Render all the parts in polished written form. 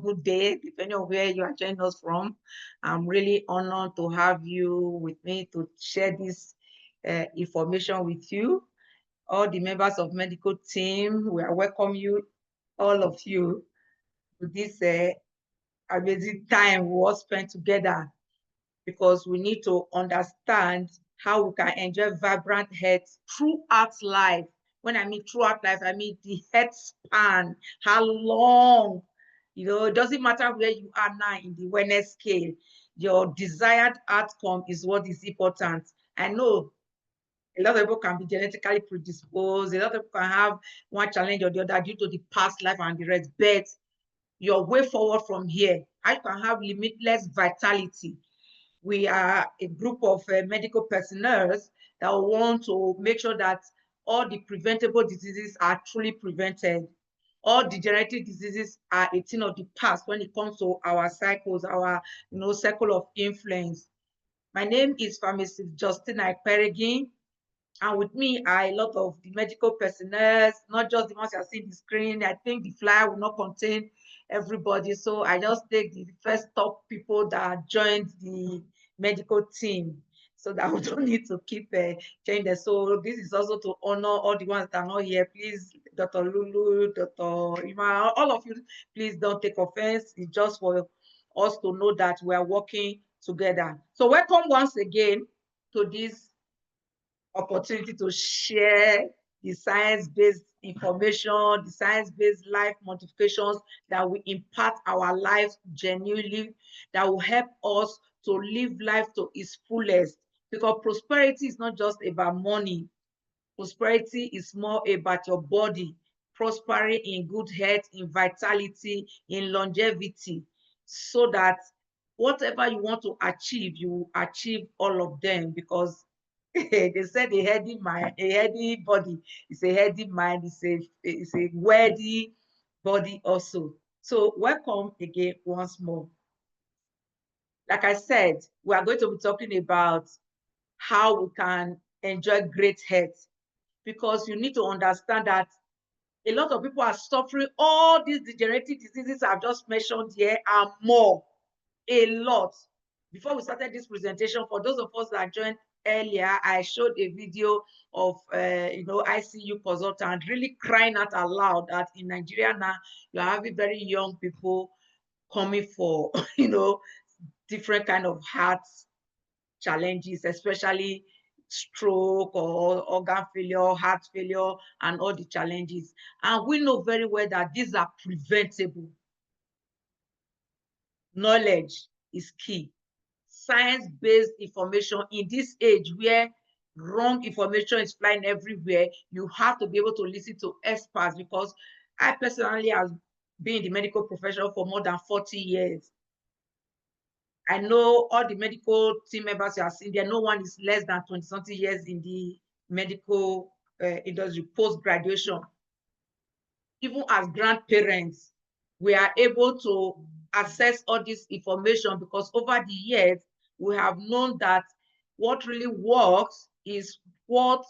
good day, depending on where you are joining us from. I'm really honored to have you with me to share this information with you. All the members of medical team, we welcome you, all of you, to this amazing time we all spent together, because we need to understand how we can enjoy vibrant health throughout life. When I mean throughout life, I mean the health span, how long. It doesn't matter where you are now in the wellness scale, your desired outcome is what is important. I know a lot of people can be genetically predisposed, a lot of people can have one challenge or the other due to the past life and the rest, but your way forward from here, I can have limitless vitality. We are a group of medical personnel that want to make sure that all the preventable diseases are truly prevented. All degenerative diseases are a thing of the past when it comes to our cycles, our cycle of influence. My name is Pharmacist Justina Ikperegin, and with me are a lot of the medical personnel, not just the ones you are seeing the screen. I think the flyer will not contain everybody, so I just take the first top people that joined the medical team so that we don't need to keep changing. So this is also to honor all the ones that are not here. Please, Dr. Lulu, Dr. Ima, all of you, please don't take offense. It's just for us to know that we are working together. So welcome once again to this opportunity to share the science-based information, the science-based life modifications that will impact our lives genuinely, that will help us to live life to its fullest. Because prosperity is not just about money. Prosperity is more about your body, prospering in good health, in vitality, in longevity, so that whatever you want to achieve, you achieve all of them. Because they said a healthy mind, a healthy body is a healthy mind, is a worthy body also. So welcome again once more. Like I said, we are going to be talking about how we can enjoy great health, because you need to understand that a lot of people are suffering all these degenerative diseases I've just mentioned here and more, a lot. Before we started this presentation, for those of us that joined earlier, I showed a video of ICU consultant really crying out aloud that in Nigeria now you're having very young people coming for different kind of heart challenges, especially stroke or organ failure, heart failure, and all the challenges. And we know very well that these are preventable. Knowledge is key. Science-based information in this age where wrong information is flying everywhere, you have to be able to listen to experts, because I personally have been in the medical profession for more than 40 years. I know all the medical team members you are seeing there, no one is less than 20-something years in the medical industry, post-graduation. Even as grandparents, we are able to access all this information, because over the years, we have known that what really works is what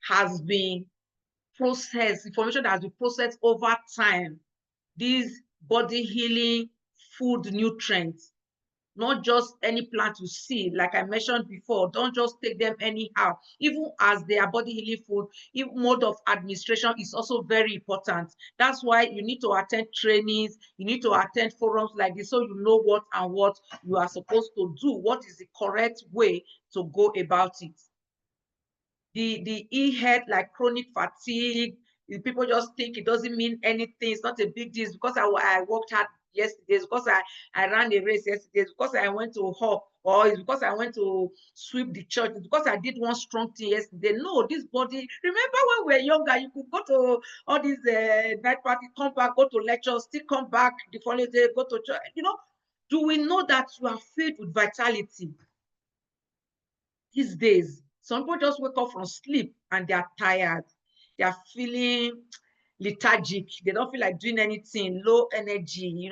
has been processed, information that has been processed over time. These body healing food nutrients, not just any plant you see. Like I mentioned before, don't just take them anyhow. Even as they are body healing food, even mode of administration is also very important. That's why you need to attend trainings, you need to attend forums like this, so you know what and what you are supposed to do, what is the correct way to go about it. The e-health, like chronic fatigue, people just think it doesn't mean anything, it's not a big deal. It's because I worked hard yesterday, it's because I ran a race yesterday, it's because I went to hop, or it's because I went to sweep the church, it's because I did one strong thing yesterday. No, this body, remember when we were younger, you could go to all these night party, come back, go to lectures, still come back the following day, go to church. Do we know that you are filled with vitality? These days, some people just wake up from sleep and they are tired. They are feeling lethargic. They don't feel like doing anything, low energy,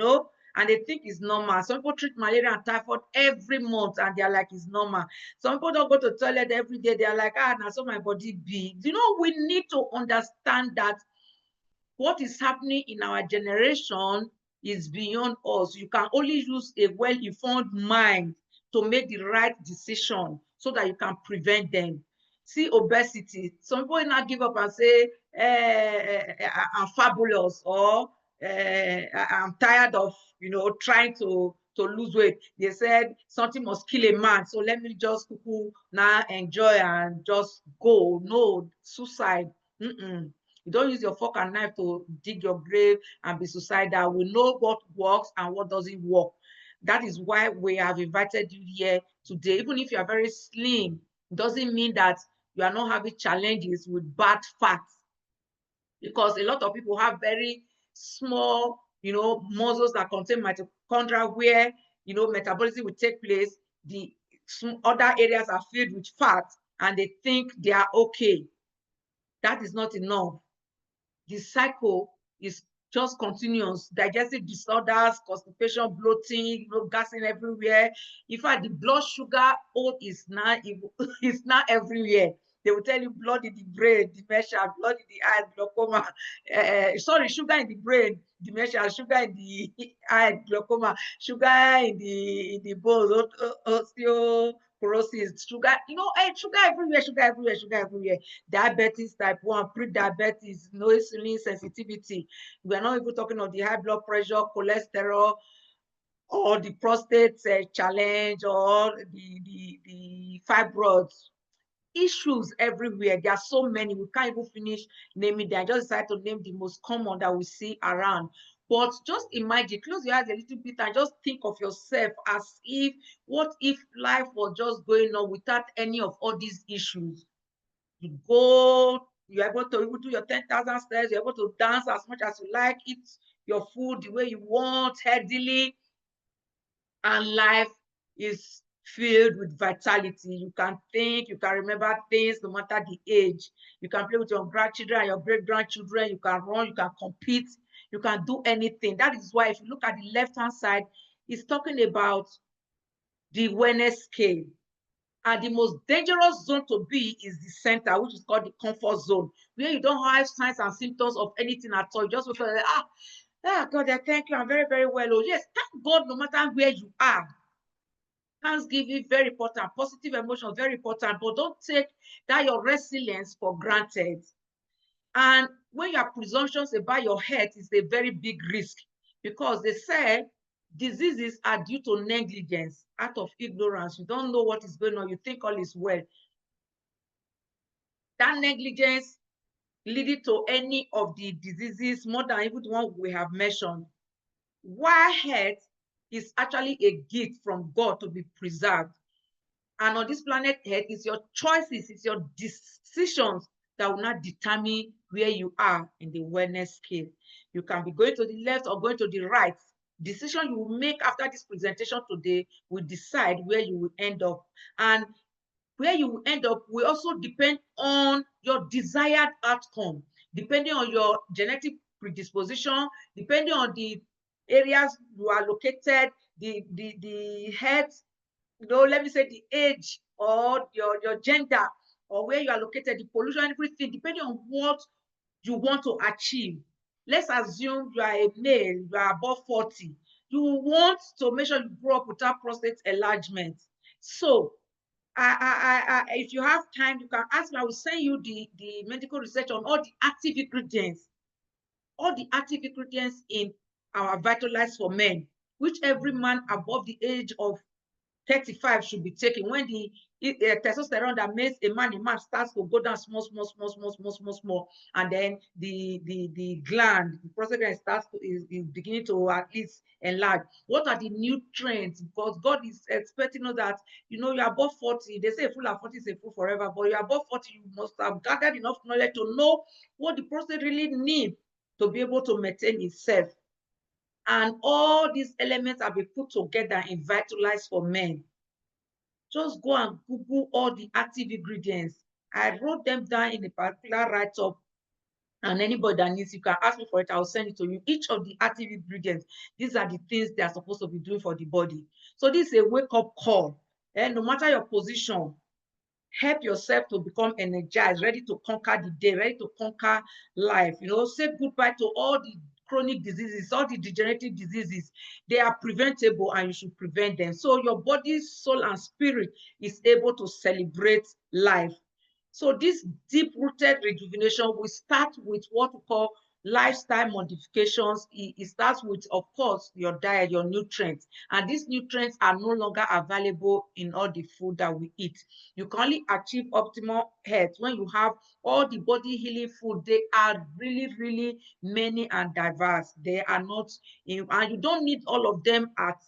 and they think it's normal. Some people treat malaria and typhoid every month and they are like, it's normal. Some people don't go to the toilet every day. They are like, now so my body be. We need to understand that what is happening in our generation is beyond us. You can only use a well-informed mind to make the right decision so that you can prevent them. See obesity. Some people now give up and say, I'm fabulous, or I'm tired of, trying to lose weight. They said something must kill a man, so let me just now enjoy and just go. No, suicide. You don't use your fork and knife to dig your grave and be suicidal. We know what works and what doesn't work. That is why we have invited you here today. Even if you are very slim, doesn't mean that you are not having challenges with bad fats, because a lot of people have very small, muscles that contain mitochondria where, metabolism will take place. The other areas are filled with fat and they think they are okay. That is not enough. The cycle is just continuous. Digestive disorders, constipation, bloating, gassing everywhere. In fact, the blood sugar is now is now everywhere. They will tell you blood in the brain, dementia, blood in the eye, glaucoma. Sorry, sugar in the brain, dementia, sugar in the eye, glaucoma, sugar in the bones, osteoporosis, sugar, sugar everywhere, sugar everywhere, sugar everywhere. Diabetes type 1, pre-diabetes, no insulin sensitivity. We are not even talking of the high blood pressure, cholesterol, or the prostate challenge, or the fibroids. Issues everywhere. There are so many. We can't even finish naming them. I just decided to name the most common that we see around. But just imagine, close your eyes a little bit and just think of yourself as if, what if life was just going on without any of all these issues? You go, you're able to even do your 10,000 steps, you're able to dance as much as you like, eat your food the way you want, healthily, and life is filled with vitality. You can think, you can remember things no matter the age. You can play with your grandchildren and your great-grandchildren, you can run, you can compete, you can do anything. That is why if you look at the left-hand side, it's talking about the wellness scale. And the most dangerous zone to be is the center, which is called the comfort zone, where you don't have signs and symptoms of anything at all. You just feel like, God, I thank you, I'm very, very well. Oh, yes, thank God no matter where you are. Thanksgiving, very important. Positive emotions, very important. But don't take that your resilience for granted. And when you are presumptions about your health, it's a very big risk, because they say diseases are due to negligence, out of ignorance. You don't know what is going on. You think all is well. That negligence leading to any of the diseases, more than even the one we have mentioned. While health is actually a gift from God to be preserved. And on this planet Earth, it's your choices, it's your decisions that will not determine where you are in the wellness scale. You can be going to the left or going to the right. Decision you will make after this presentation today will decide where you will end up. And where you will end up will also depend on your desired outcome, depending on your genetic predisposition, depending on the areas you are located, the health, let me say the age, or your gender, or where you are located, the pollution, everything, depending on what you want to achieve. Let's assume you are a male, you are above 40. You want to make sure you grow up without prostate enlargement. So if you have time, you can ask me. I will send you the medical research on all the active ingredients in our Vitalize for Men, which every man above the age of 35 should be taken. When the testosterone that makes a man starts to go down small, and then the gland, the prostate gland is beginning to at least enlarge. What are the nutrients? Because God is expecting us that, you are above 40. They say a fool at 40 is a fool forever, but you're above 40, you must have gathered enough knowledge to know what the prostate really needs to be able to maintain itself. And all these elements have been put together in Vitalize for Men. Just go and Google all the active ingredients. I wrote them down in a particular write-up, and anybody that needs, you can ask me for it. I'll send it to you. Each of the active ingredients, these are the things they are supposed to be doing for the body. So this is a wake-up call. And no matter your position, help yourself to become energized, ready to conquer the day, ready to conquer life. Say goodbye to all the chronic diseases, all the degenerative diseases, they are preventable and you should prevent them. So your body, soul, and spirit is able to celebrate life. So this deep-rooted rejuvenation will start with what we call lifestyle modifications. It starts with, of course, your diet, your nutrients. And these nutrients are no longer available in all the food that we eat. You can only achieve optimal health when you have all the body healing food. They are really, really many and diverse. They are not, and you don't need all of them at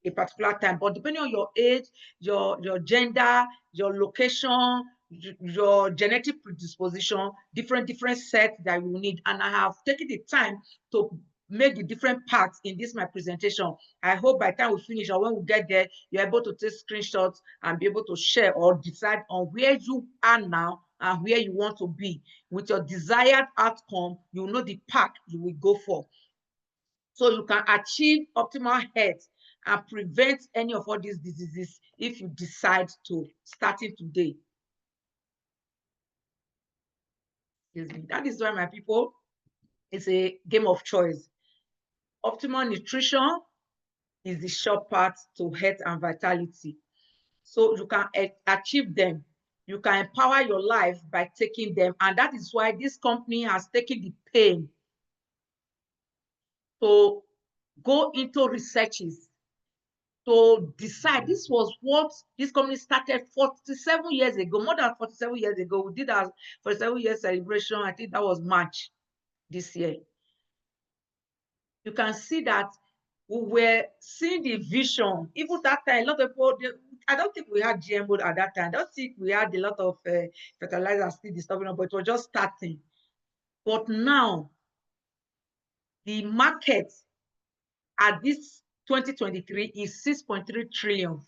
a particular time. But depending on your age, your gender, your location, your genetic predisposition, different sets that you need. And I have taken the time to make the different parts in this my presentation. I hope by the time we finish or when we get there, you're able to take screenshots and be able to share or decide on where you are now and where you want to be. With your desired outcome, you know the path you will go for. So you can achieve optimal health and prevent any of all these diseases if you decide to, starting today. That is why, my people, it's a game of choice. Optimal nutrition is the short path to health and vitality. So you can achieve them. You can empower your life by taking them. And that is why this company has taken the pain to go into researches to decide. This was what this company started 47 years ago, more than 47 years ago. We did our 47 year celebration. I think that was March this year. You can see that we were seeing the vision. Even that time, a lot of people, I don't think we had GMO at that time. I don't think we had a lot of fertilizers still disturbing us, but it was just starting. But now, the market at this 2023 is 6.3 trillion.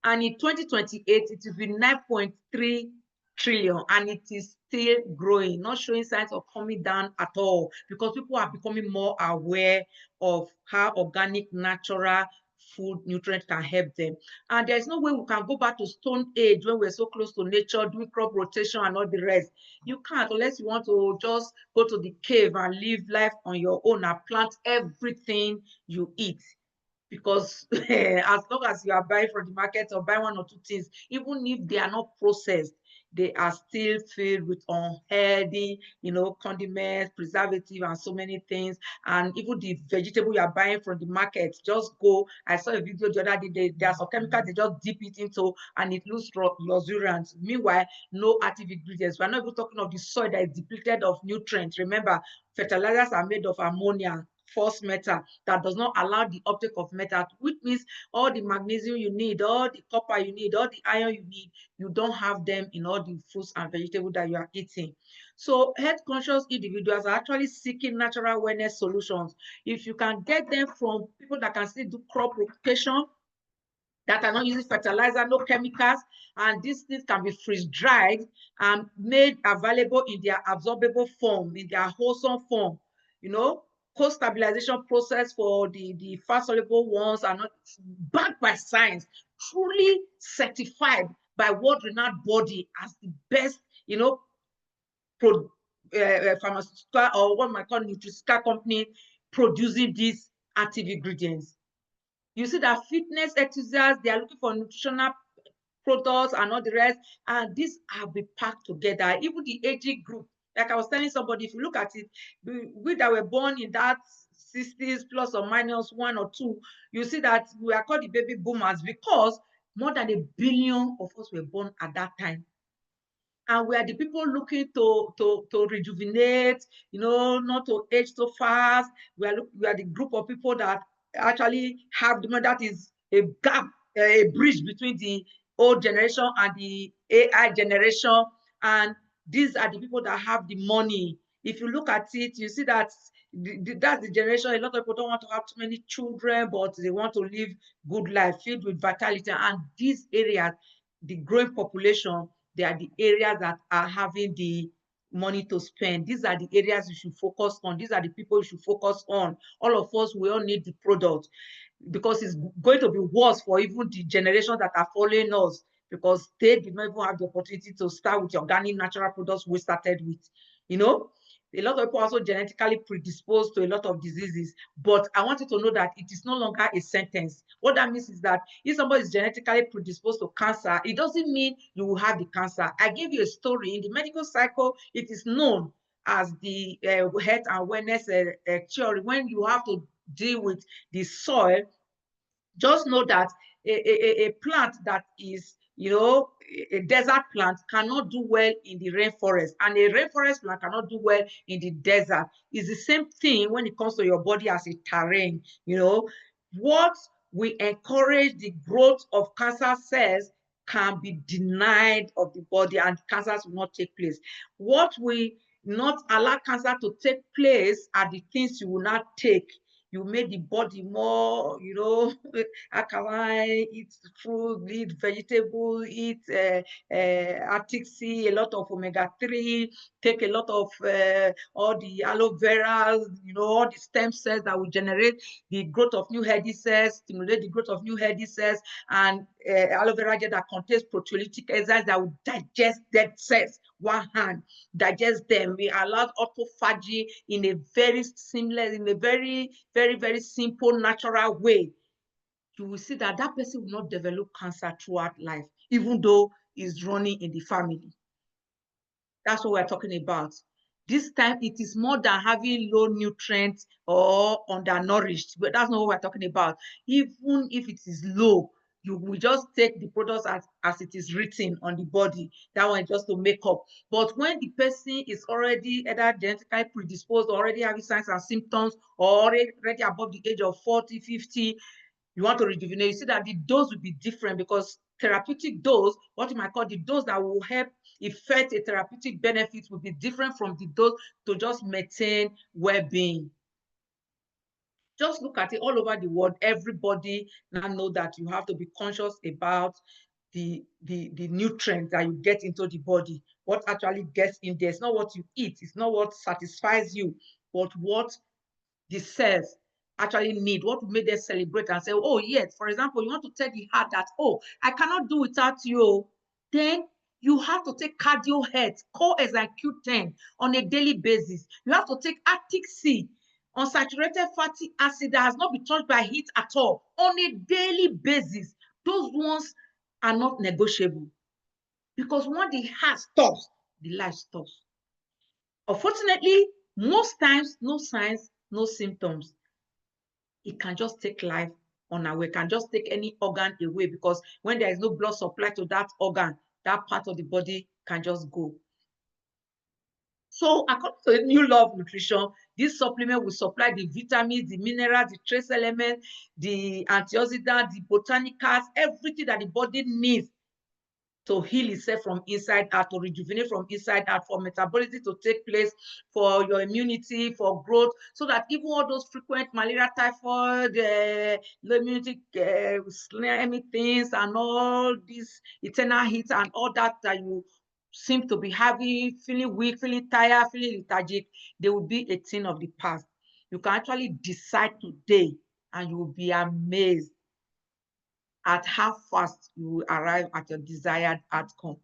And in 2028, it will be 9.3 trillion, and it is still growing, not showing signs of coming down at all, because people are becoming more aware of how organic, natural food nutrients can help them. And there's no way we can go back to Stone Age when we're so close to nature, doing crop rotation and all the rest. You can't, unless you want to just go to the cave and live life on your own and plant everything you eat. Because as long as you are buying from the market or buy one or two things, even if they are not processed, they are still filled with unhealthy, condiments, preservative, and so many things. And even the vegetable you are buying from the market, just go. I saw a video the other day. There are some chemicals they just dip it into, and it looks luxuriant. Meanwhile, no active ingredients. We're not even talking of the soil that is depleted of nutrients. Remember, fertilizers are made of ammonia, false metal, that does not allow the uptake of metal, which means all the magnesium you need, all the copper you need, all the iron you need, you don't have them in all the fruits and vegetables that you are eating. So health conscious individuals are actually seeking natural wellness solutions. If you can get them from people that can still do crop rotation, that are not using fertilizer, no chemicals, and these things can be freeze-dried and made available in their absorbable form, in their wholesome form, co-stabilization process for the fat-soluble ones are not backed by science, truly certified by world-renowned body as the best, pharmaceutical or what might call nutraceutical company producing these active ingredients. You see that fitness enthusiasts, they are looking for nutritional products and all the rest, and these have been packed together. Even the aging group, like I was telling somebody, if you look at it, we that were born in that 60s plus or minus 1 or 2, you see that we are called the baby boomers because more than 1 billion of us were born at that time. And we are the people looking to rejuvenate, not to age so fast. We are the group of people that actually have that is a gap, a bridge between the old generation and the AI generation. And these are the people that have the money. If you look at it, you see that that's the generation. A lot of people don't want to have too many children, but they want to live good life filled with vitality. And these areas, the growing population, they are the areas that are having the money to spend. These are the areas you should focus on. These are the people you should focus on. All of us, we all need the product, because it's going to be worse for even the generations that are following us, because they did not even have the opportunity to start with organic natural products we started with. A lot of people are also genetically predisposed to a lot of diseases, but I want you to know that it is no longer a sentence. What that means is that if somebody is genetically predisposed to cancer, it doesn't mean you will have the cancer. I gave you a story. In the medical cycle, it is known as the health and wellness theory. When you have to deal with the soil, just know that a plant that is, a desert plant cannot do well in the rainforest, and a rainforest plant cannot do well in the desert. It's the same thing when it comes to your body as a terrain. What we encourage the growth of cancer cells can be denied of the body, and cancers will not take place. What we not allow cancer to take place are the things you will not take. You make the body more, how can I eat fruit, eat vegetable, eat Arctic sea, a lot of omega-3, take a lot of all the aloe vera, all the stem cells that will generate the growth of new healthy cells, stimulate the growth of new healthy cells, and aloe vera gel that contains proteolytic enzymes that will digest dead cells. One hand, digest them. We allow autophagy in a very seamless, in a very, very, very simple, natural way. You will see that that person will not develop cancer throughout life, even though it's running in the family. That's what we're talking about. This time, it is more than having low nutrients or undernourished, but that's not what we're talking about. Even if it is low, you will just take the products as it is written on the body. That one is just to make up. But when the person is already either genetically predisposed, or already having signs and symptoms, or already above the age of 40, 50, you want to rejuvenate, you see that the dose will be different, because therapeutic dose, what you might call the dose that will help effect a therapeutic benefit, will be different from the dose to just maintain well-being. Just look at it all over the world. Everybody now know that you have to be conscious about the nutrients that you get into the body. What actually gets in there. It's not what you eat. It's not what satisfies you, but what the cells actually need, what made them celebrate and say, oh, yes, for example, you want to tell the heart that, oh, I cannot do without you. Then you have to take cardio health, coenzyme Q10 on a daily basis. You have to take Arctic sea, unsaturated fatty acid that has not been touched by heat at all, on a daily basis. Those ones are not negotiable, because when the heart stops, the life stops. Unfortunately, most times, no signs, no symptoms. It can just take life unaware, can just take any organ away, because when there is no blood supply to that organ, that part of the body can just go. So according to the new law of nutrition, this supplement will supply the vitamins, the minerals, the trace elements, the antioxidants, the botanicals, everything that the body needs to heal itself from inside out, to rejuvenate from inside out, for metabolism to take place, for your immunity, for growth, so that even all those frequent malaria, typhoid, low immunity, things, and all these eternal heat and all that you seem to be having, feeling weak, feeling tired, feeling lethargic, they will be a thing of the past. You can actually decide today, and you will be amazed at how fast you will arrive at your desired outcome.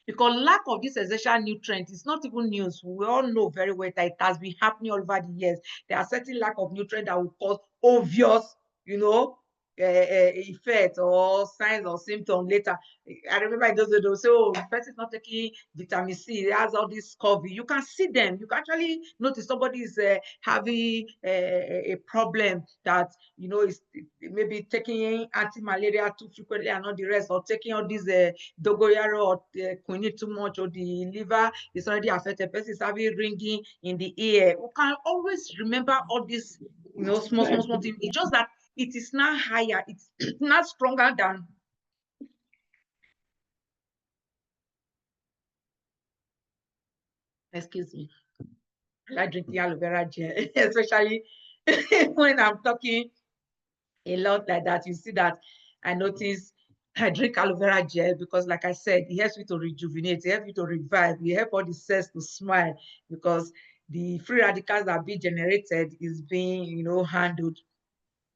Because lack of this essential nutrient is not even news. We all know very well that it has been happening all over the years. There are certain lack of nutrient that will cause obvious, effect or signs or symptoms later. I remember they'll say, oh, the person is not taking vitamin C, it has all this scurvy. You can see them. You can actually notice somebody is having a problem that, is maybe taking anti-malaria too frequently and not the rest, or taking all these dogoyaro or quinine too much, or the liver is already affected, person is having ringing in the ear. We can always remember all these, small things. It's just that it is now higher, it's not stronger than. Excuse me. I like drinking aloe vera gel, especially when I'm talking a lot like that. You see that I notice I drink aloe vera gel because, like I said, it helps me to rejuvenate, it helps me to revive, it helps all the cells to smile, because the free radicals that are being generated is being, handled.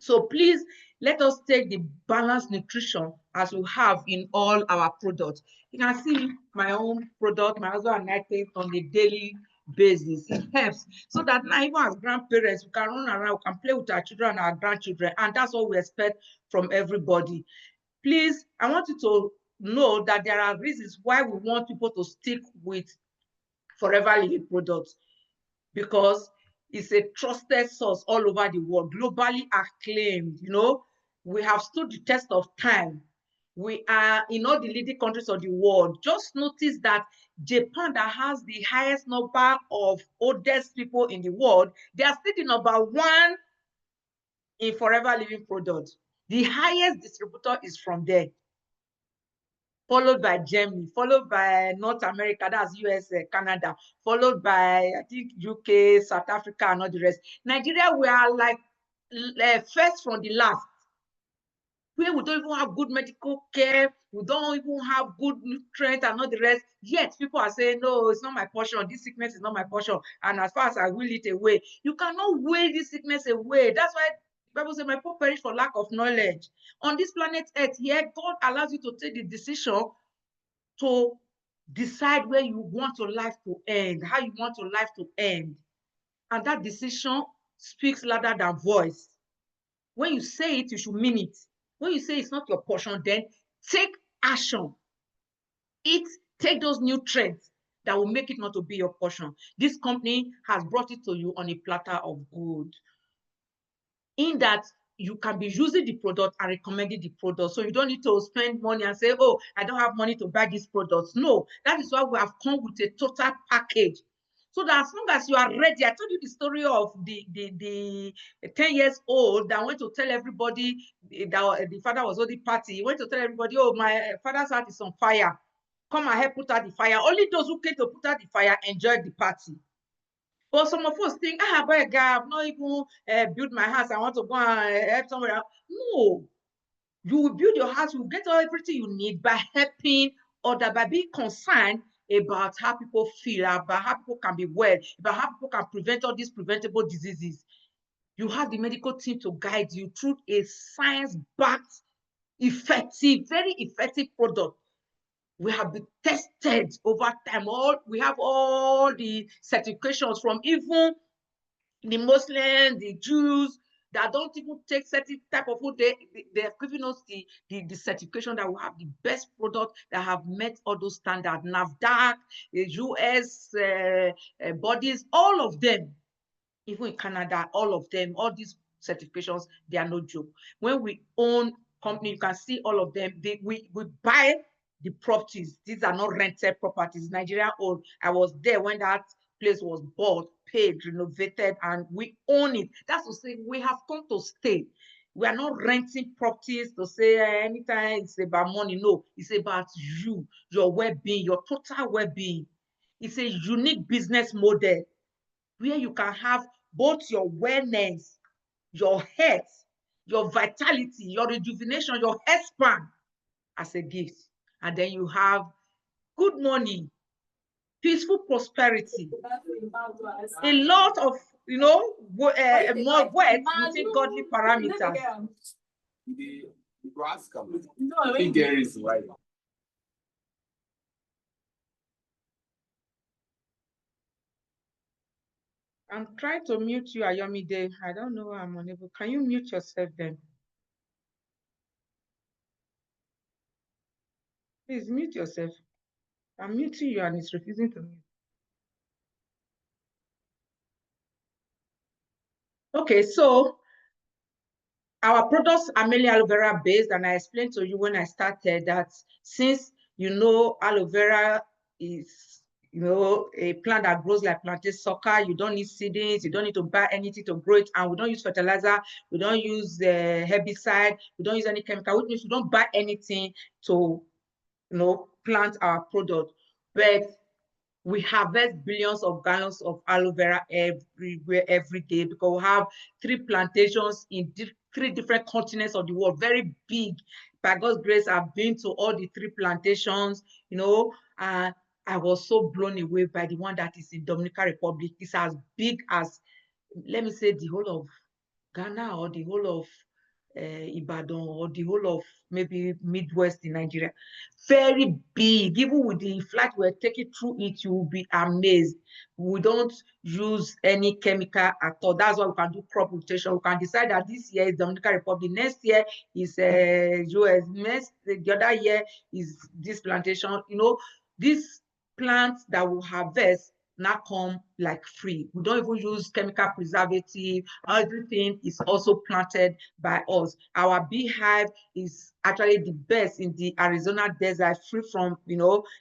So please, let us take the balanced nutrition as we have in all our products. You can see my own product, my husband and I take on a daily basis. It helps so that now even as grandparents, we can run around, we can play with our children and our grandchildren, and that's what we expect from everybody. Please, I want you to know that there are reasons why we want people to stick with Forever Living products, because it's a trusted source all over the world, globally acclaimed. You know, we have stood the test of time. We are in all the leading countries of the world. Just notice that Japan, that has the highest number of oldest people in the world, they are still the number one in Forever Living products. The highest distributor is from there, followed by Germany, followed by North America, that's US, Canada, followed by, I think, UK, South Africa, and all the rest. Nigeria, we are like first from the last, where we don't even have good medical care, we don't even have good nutrients and all the rest. Yet people are saying, no, it's not my portion, this sickness is not my portion, and as far as I will it away. You cannot will this sickness away. That's why the Bible says, my poor perish for lack of knowledge. On this planet Earth here, God allows you to take the decision to decide where you want your life to end, how you want your life to end. And that decision speaks louder than voice. When you say it, you should mean it. When you say it's not your portion, then take action. Take those nutrients that will make it not to be your portion. This company has brought it to you on a platter of gold, in that you can be using the product and recommending the product. So you don't need to spend money and say, oh, I don't have money to buy these products. No, that is why we have come with a total package. So that as long as you are ready, I told you the story of the 10 years old that went to tell everybody that the father was holding party. He went to tell everybody, oh, my father's heart is on fire. Come and help put out the fire. Only those who came to put out the fire enjoyed the party. But some of us think, boy, God, I've not even built my house. I want to go and help somewhere else. No, you will build your house. You will get everything you need by helping others, by being concerned about how people feel, about how people can be well, about how people can prevent all these preventable diseases. You have the medical team to guide you through a science-backed, effective, very effective product. We have been tested over time. We have all the certifications from even the Muslims, the Jews that don't even take certain type of food. They have given us the certification that we have the best product that have met all those standards. NAFDAC, the US bodies, all of them, even in Canada, all of them, all these certifications, they are no joke. When we own company, you can see all of them. We buy the properties. These are not rented properties. Nigeria owned. I was there when that place was bought, paid, renovated, and we own it. That's to say we have come to stay. We are not renting properties to say anytime it's about money. No, it's about you, your well-being, your total well-being. It's a unique business model where you can have both your wellness, your health, your vitality, your rejuvenation, your health span as a gift. And then you have good money, peaceful prosperity, a lot of, more wealth within godly parameters. I'm trying to mute you, Ayomide. I don't know why I'm unable. Can you mute yourself then? Please mute yourself. I'm muting you and it's refusing to mute. Okay, so our products are mainly aloe vera based, and I explained to you when I started that since aloe vera is a plant that grows like plantain sucker, you don't need seedings, you don't need to buy anything to grow it, and we don't use fertilizer, we don't use herbicide, we don't use any chemical, which means we don't buy anything to plant our product. But we harvest billions of gallons of aloe vera everywhere, every day, because we have 3 plantations in 3 different continents of the world, very big. By God's grace, I've been to all the 3 plantations, and I was so blown away by the one that is in Dominican Republic. It's as big as, let me say, the whole of Ghana or the whole of Ibadan or the whole of maybe Midwest in Nigeria. Very big. Even with the flight we're taking through it, you will be amazed. We don't use any chemical at all. That's why we can do crop rotation. We can decide that this year is Dominican Republic, next year is US, the other year is this plantation. These plants that we harvest now come like free. We don't even use chemical preservative. Everything is also planted by us. Our beehive is actually the best in the Arizona desert, free from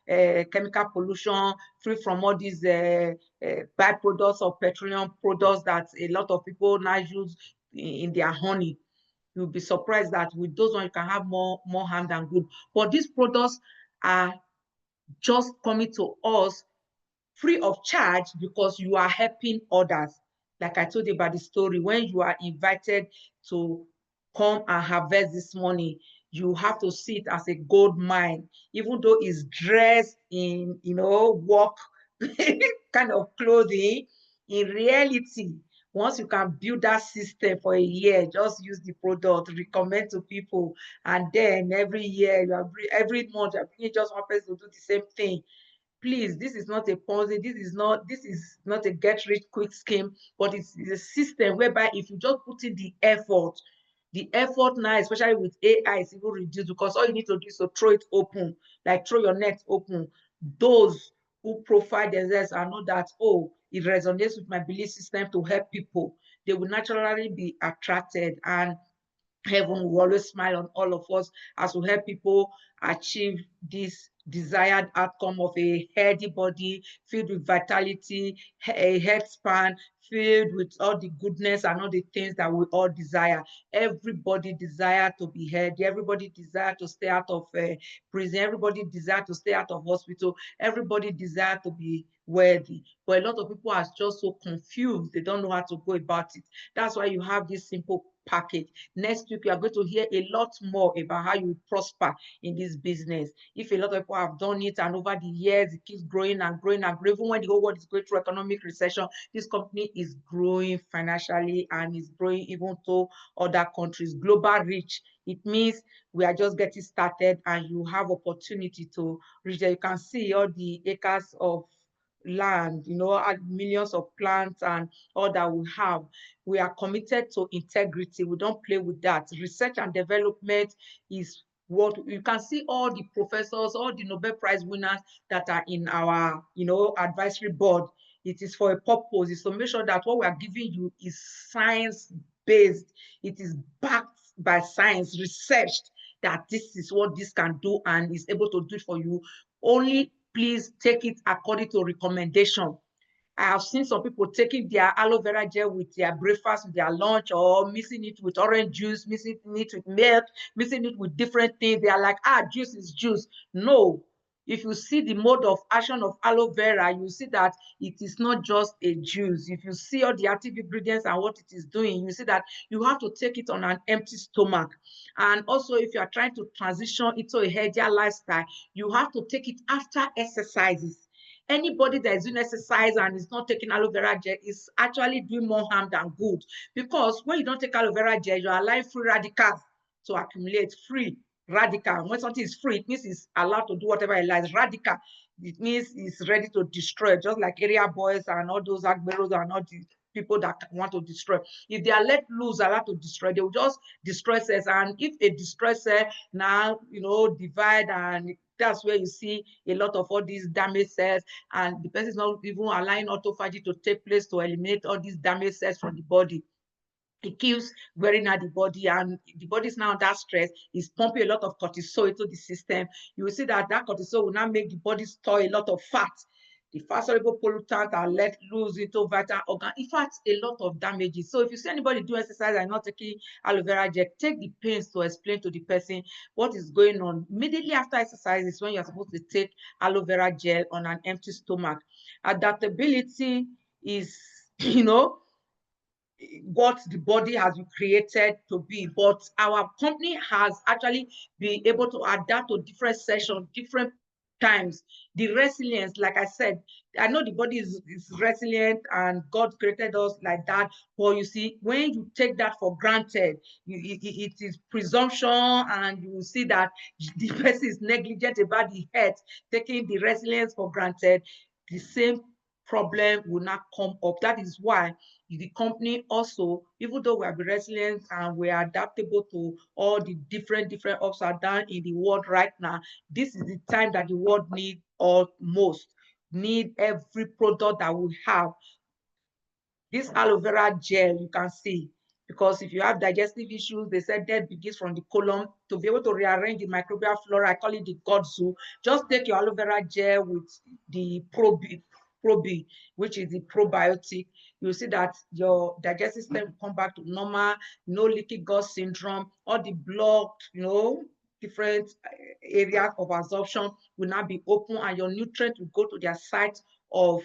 chemical pollution, free from all these byproducts of petroleum products that a lot of people now use in their honey. You'll be surprised that with those ones you can have more harm than good. But these products are just coming to us free of charge because you are helping others. Like I told you about the story, when you are invited to come and harvest this money, you have to see it as a gold mine, even though it's dressed in, work kind of clothing. In reality, once you can build that system for a year, just use the product, recommend to people, and then every year, every month, you're bringing just one person to do the same thing. Please, this is not a Ponzi, this is not a get rich quick scheme, but it's a system whereby if you just put in the effort now, especially with AI, is even reduced, because all you need to do is to throw it open, like throw your net open. Those who profile themselves and know that, oh, it resonates with my belief system to help people, they will naturally be attracted, and heaven will always smile on all of us as we help people achieve this desired outcome of a healthy body filled with vitality, a health span filled with all the goodness and all the things that we all desire. Everybody desire to be healthy. Everybody desire to stay out of prison. Everybody desire to stay out of hospital. Everybody desire to be wealthy. But a lot of people are just so confused. They don't know how to go about it. That's why you have this simple package. Next week, you are going to hear a lot more about how you prosper in this business. If a lot of people have done it and over the years, it keeps growing and growing and growing. Even when the whole world is going through economic recession, this company is growing financially and is growing even to other countries. Global reach. It means we are just getting started and you have opportunity to reach there. You can see all the acres of land, millions of plants and all that we have. We are committed to integrity. We don't play with that. Research and development is what you can see. All the professors, all the Nobel Prize winners that are in our, advisory board, it is for a purpose. It's to make sure that what we are giving you is science-based. It is backed by science, researched, that this is what this can do and is able to do it for you. Only please take it according to recommendation. I have seen some people taking their aloe vera gel with their breakfast, with their lunch, or mixing it with orange juice, mixing it with milk, mixing it with different things. They are like, juice is juice. No. If you see the mode of action of aloe vera, you see that it is not just a juice. If you see all the active ingredients and what it is doing, you see that you have to take it on an empty stomach. And also, if you are trying to transition into a healthier lifestyle, you have to take it after exercises. Anybody that is doing exercise and is not taking aloe vera gel is actually doing more harm than good, because when you don't take aloe vera gel, you are allowing free radicals to accumulate. Free radical. When something is free, it means it's allowed to do whatever it likes. Radical, it means it's ready to destroy, just like area boys and all those agberos and all the people that want to destroy. If they are let loose, allowed to destroy, they will just destroy cells. And if a destroy cell now, divide, and that's where you see a lot of all these damaged cells, and the person is not even allowing autophagy to take place to eliminate all these damaged cells from the body. It keeps wearing out the body, and the body is now under stress. It's pumping a lot of cortisol into the system. You will see that cortisol will now make the body store a lot of fat. The fat soluble pollutants are let loose into vital organ. In fact, a lot of damages. So if you see anybody do exercise and not taking aloe vera gel, take the pains to explain to the person what is going on. Immediately after exercise is when you're supposed to take aloe vera gel on an empty stomach. Adaptability is, what the body has been created to be, but our company has actually been able to adapt to different sessions, different times. The resilience, like I said, I know the body is resilient and God created us like that. But you see, when you take that for granted, it is presumption, and you will see that the person is negligent about the health, taking the resilience for granted. The same problem will not come up. That is why the company also, even though we are resilient and we are adaptable to all the different ups and downs in the world right now, this is the time that the world needs us most. Need every product that we have. This aloe vera gel, you can see, because if you have digestive issues, they said that begins from the colon. To be able to rearrange the microbial flora, I call it the God Zoo. Just take your aloe vera gel with the Probi, which is the probiotic. You'll see that your digestive system will come back to normal, no leaky gut syndrome, all the blocked, different areas of absorption will now be open, and your nutrients will go to their site of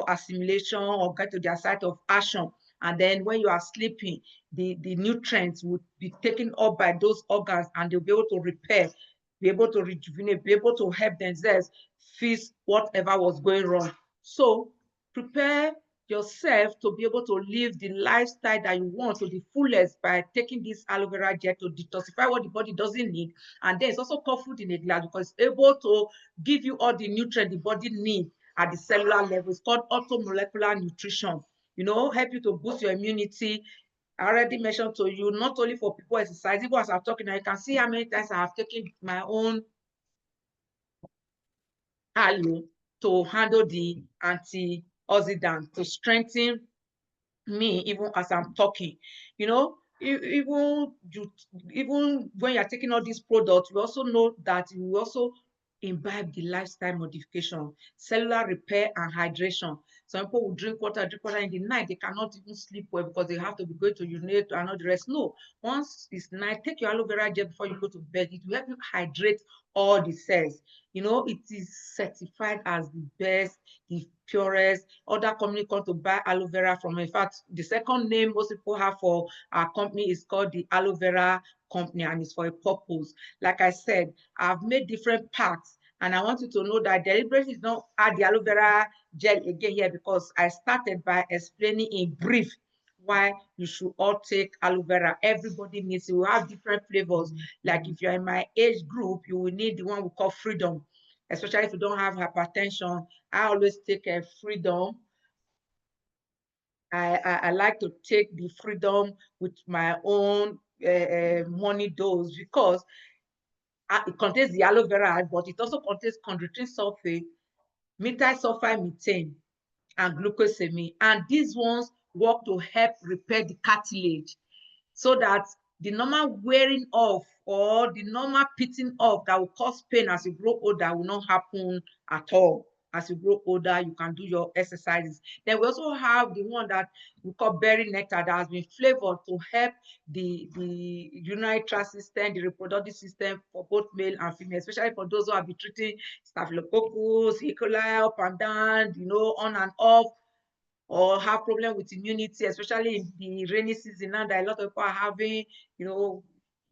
assimilation, or get to their site of action. And then when you are sleeping, the nutrients would be taken up by those organs, and they'll be able to repair, be able to rejuvenate, be able to help themselves fix whatever was going wrong. So prepare yourself to be able to live the lifestyle that you want to the fullest by taking this aloe vera gel to detoxify what the body doesn't need. And then it's also called food in a glass, because it's able to give you all the nutrients the body needs at the cellular level. It's called orthomolecular nutrition. Help you to boost your immunity. I already mentioned to you, not only for people exercise, even as I'm talking now, you can see how many times I have taken my own aloe to handle the antioxidant, to strengthen me even as I'm talking. Even when you're taking all these products, we also know that you also imbibe the lifestyle modification, cellular repair and hydration. Some people will drink water in the night. They cannot even sleep well because they have to be going to urinate and all the rest. No, once it's night, take your aloe vera gel before you go to bed. It will help you hydrate all the cells. It is certified as the best, the purest. Other company come to buy aloe vera from. In fact, the second name most people have for our company is called the Aloe Vera Company, and it's for a purpose. Like I said, I've made different packs, and I want you to know that deliberately is not add the aloe vera gel again here, because I started by explaining in brief why you should all take aloe vera. Everybody needs it. We have different flavors. Like if you're in my age group, you will need the one we call Freedom, especially if you don't have hypertension. I always take a Freedom. I like to take the Freedom with my own money dose, because it contains the aloe vera, but it also contains chondroitin sulfate, methyl sulfide methane, and glucosamine. And these ones work to help repair the cartilage, so that the normal wearing off or the normal pitting off that will cause pain as you grow older will not happen at all. As you grow older, you can do your exercises. Then we also have the one that we call berry nectar, that has been flavored to help the urinary tract system, the reproductive system for both male and female, especially for those who have been treating staphylococcus, E. coli, up and down, on and off, or have problem with immunity, especially in the rainy season now that a lot of people are having,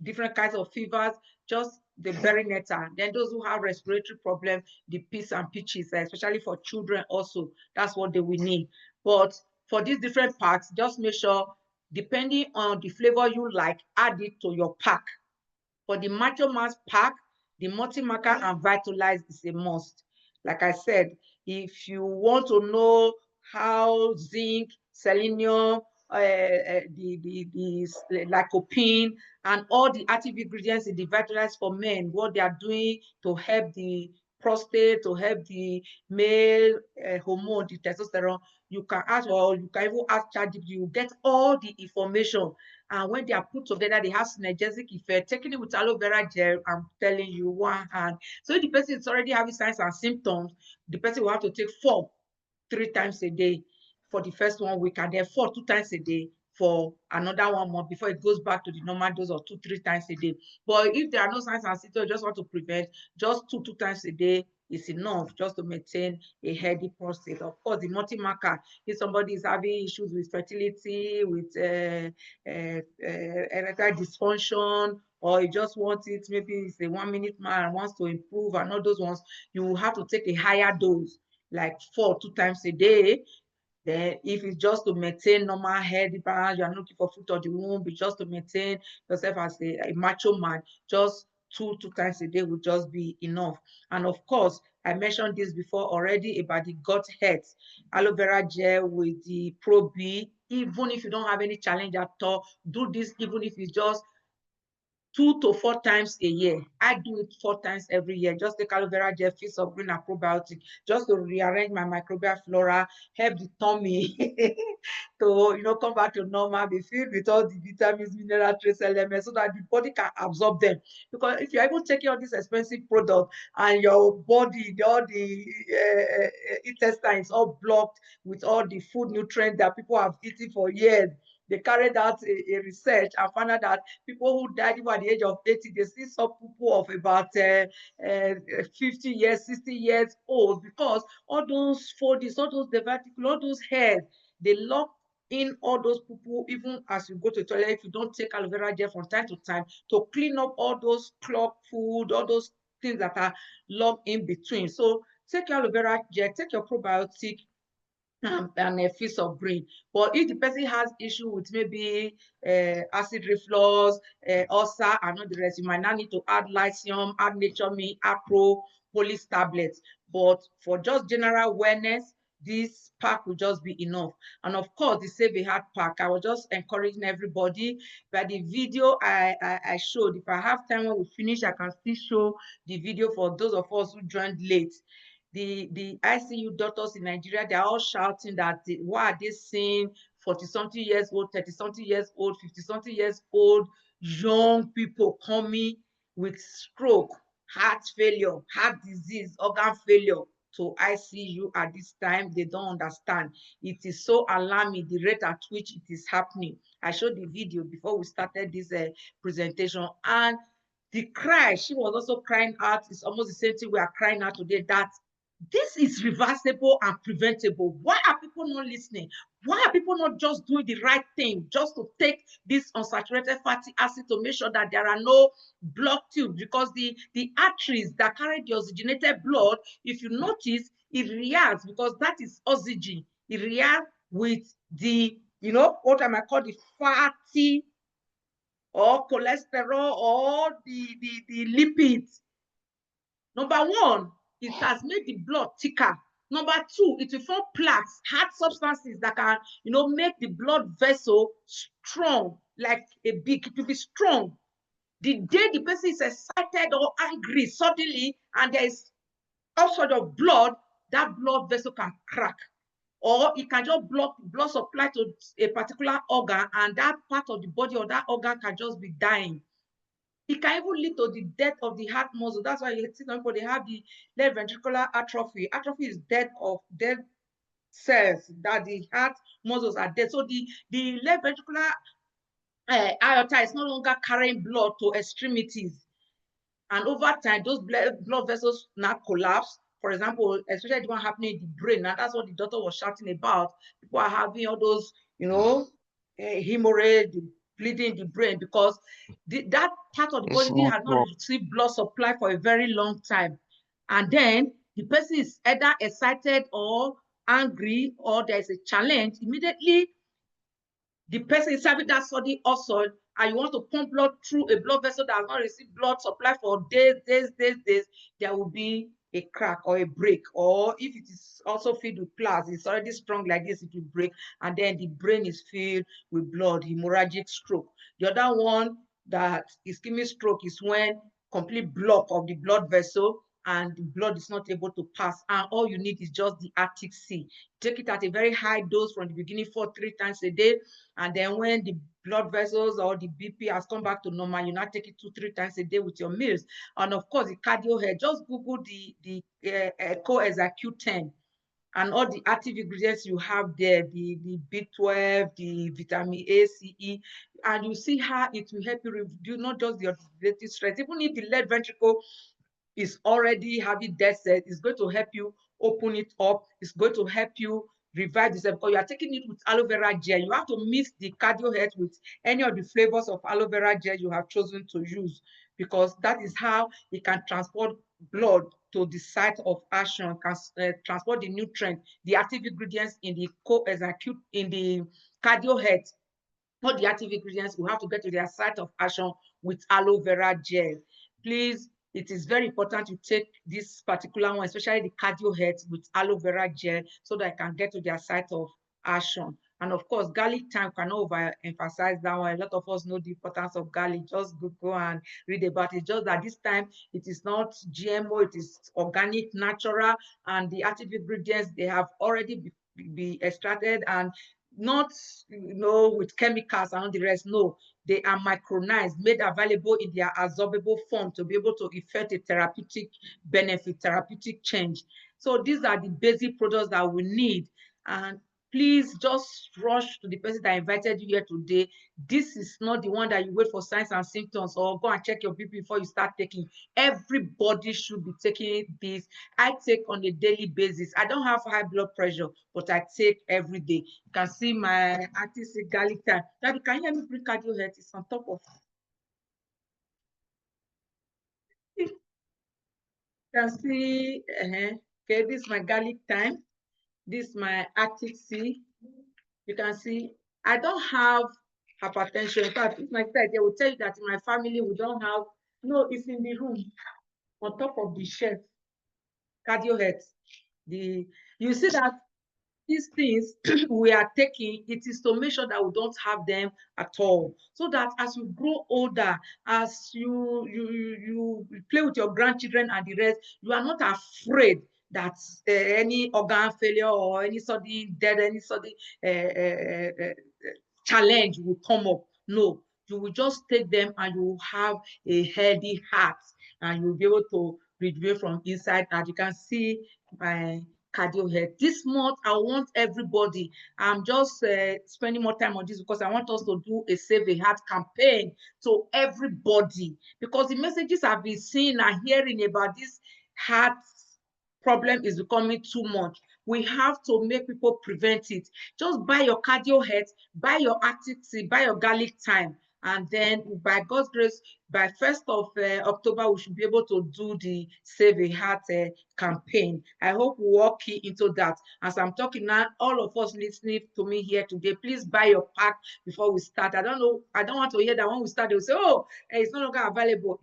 different kinds of fevers. Just the berry nectar. Then those who have respiratory problem, the peas and peaches, especially for children also, that's what they will need. But for these different packs, just make sure, depending on the flavor you like, add it to your pack. For the Macho Mass pack, the multi-marker and Vitalize is a must. Like I said, if you want to know how zinc, selenium, the lycopene, and all the active ingredients in the Vitalize for men, what they are doing to help the prostate, to help the male hormone, the testosterone, you can ask, or you can even ask ChatGPT. You get all the information, and when they are put together, they have synergistic effect. Taking it with aloe vera gel, I'm telling you, one hand. So if the person is already having signs and symptoms, the person will have to take 4 3 times a day for the first 1 week, and then 4 2 times a day for another 1 month before it goes back to the normal dose of 2 3 times a day. But if there are no signs and symptoms, you just want to prevent, just 2 times a day is enough, just to maintain a healthy prostate. Of course, the multi-marker, if somebody is having issues with fertility, with erectile dysfunction, or you just want it, maybe it's a 1 minute man and wants to improve, and all those ones, you will have to take a higher dose, like 2 times a day. Then if it's just to maintain normal healthy balance, you are not looking for fruit of the womb, it's just to maintain yourself as a macho man, just two times a day will just be enough. And of course, I mentioned this before already about the gut health. Aloe vera gel with the Pro B, even if you don't have any challenge at all, do this even if it's just 2 to 4 times a year. I do it 4 times every year. Just take aloe vera gel, Feast of Green and probiotic, just to rearrange my microbial flora, help the tummy to come back to normal, be filled with all the vitamins, mineral trace elements, so that the body can absorb them. Because if you're even taking all these expensive products and your body, all the intestines all blocked with all the food nutrients that people have eaten for years, they carried out a research and found out that people who died even at the age of 80, they see some people of about 50 years, 60 years old, because all those folds, all those diverticules, all those hairs, they lock in all those people, even as you go to the toilet, if you don't take aloe vera gel from time to time to clean up all those clogged food, all those things that are locked in between. So take your aloe vera gel, take your probiotic, and a Feast of Green. But if the person has issue with maybe acid reflux, ulcer, and all the rest, you might not need to add Lycium, add Nature Me, Acro, Police tablets. But for just general wellness, this pack will just be enough. And of course, the Save a Heart pack, I was just encouraging everybody. By the video I showed, if I have time when we finish, I can still show the video for those of us who joined late. The ICU doctors in Nigeria, they're all shouting that why are they seeing 40-something years old, 30-something years old, 50-something years old young people coming with stroke, heart failure, heart disease, organ failure to ICU at this time. They don't understand. It is so alarming, the rate at which it is happening. I showed the video before we started this presentation, and the cry, she was also crying out. It's almost the same thing we are crying out today, that this is reversible and preventable. Why are people not listening? Why are people not just doing the right thing, just to take this unsaturated fatty acid to make sure that there are no blocked tubes? Because the arteries that carry the oxygenated blood, if you notice, it reacts, because that is oxygen. It reacts with the, what I might call the fatty or cholesterol or the lipids. Number one, it has made the blood thicker. Number two, it will form plaques, hard substances that can, make the blood vessel strong, like a big, it will be strong. The day the person is excited or angry suddenly, and there is all sort of blood, that blood vessel can crack. Or it can just block blood supply to a particular organ, and that part of the body or that organ can just be dying. It can even lead to the death of the heart muscle. That's why you see some people, they have the left ventricular atrophy. Atrophy is death of dead cells, that the heart muscles are dead. So the left ventricular aorta is no longer carrying blood to extremities. And over time, those blood vessels now collapse. For example, especially the one happening in the brain. Now, that's what the doctor was shouting about. People are having all those, hemorrhage, bleeding in the brain, because that part of the body has not received blood supply for a very long time. And then the person is either excited or angry, or there's a challenge. Immediately, the person is having that sudden ulcer, and you want to pump blood through a blood vessel that has not received blood supply for days, there will be a crack or a break. Or if it is also filled with plaques, it's already strong like this, it will break, and then the brain is filled with blood, hemorrhagic stroke. The other one, that ischemic stroke, is when complete block of the blood vessel and the blood is not able to pass, and all you need is just the Arctic Sea. Take it at a very high dose from the beginning, 3 times a day, and then when the blood vessels or the BP has come back to normal, you now take it 2-3 times a day with your meals. And of course, the cardio head, just Google the Coenzyme Q10 and all the active ingredients you have there, the B12, the vitamin A, C, E, and you see how it will help you reduce not just the oxidative stress. Even if the left ventricle is already having dead cells, it's going to help you open it up. It's going to help you revive this because you are taking it with aloe vera gel. You have to mix the cardio head with any of the flavors of aloe vera gel you have chosen to use, because that is how it can transport blood to the site of action, can transport the nutrient, the active ingredients in the co-execute in the cardio head. All the active ingredients will have to get to their site of action with aloe vera gel. Please, it is very important to take this particular one, especially the cardio heads, with aloe vera gel so that I can get to their site of action. And of course, garlic thyme, cannot overemphasize that one. A lot of us know the importance of garlic. Just go and read about it. Just that this time it is not GMO, it is organic, natural, and the active ingredients, they have already be extracted and not with chemicals and the rest. No, they are micronized, made available in their absorbable form to be able to effect a therapeutic benefit, therapeutic change. So these are the basic products that we need. And please just rush to the person that invited you here today. This is not the one that you wait for signs and symptoms or go and check your BP before you start taking. Everybody should be taking this. I take on a daily basis. I don't have high blood pressure, but I take every day. You can see my active garlic thyme. Daddy, can you hear me bring cardio head? It's on top of. You can see, okay, this is my garlic thyme. This is my active C. You can see I don't have hypertension. In fact, if my side, they will tell you that in my family we don't have. No, it's in the room on top of the shelf. Cardio head. You see that these things we are taking, it is to make sure that we don't have them at all, so that as you grow older, as you play with your grandchildren and the rest, you are not afraid that any organ failure or any sudden death, any sudden challenge will come up. No, you will just take them and you will have a healthy heart, and you'll be able to rejuvenate from inside. As you can see my cardio head this month, I want everybody. I'm just spending more time on this because I want us to do a Save a Heart campaign to everybody, because the messages I've been seeing and hearing about this heart problem is becoming too much. We have to make people prevent it. Just buy your cardio head, buy your active tea, buy your garlic thyme, and then by God's grace, by 1st of October, we should be able to do the Save a Heart campaign. I hope we all key into that. As I'm talking now, all of us listening to me here today, please buy your pack before we start. I don't know, I don't want to hear that when we start, they'll say, oh, it's no longer available.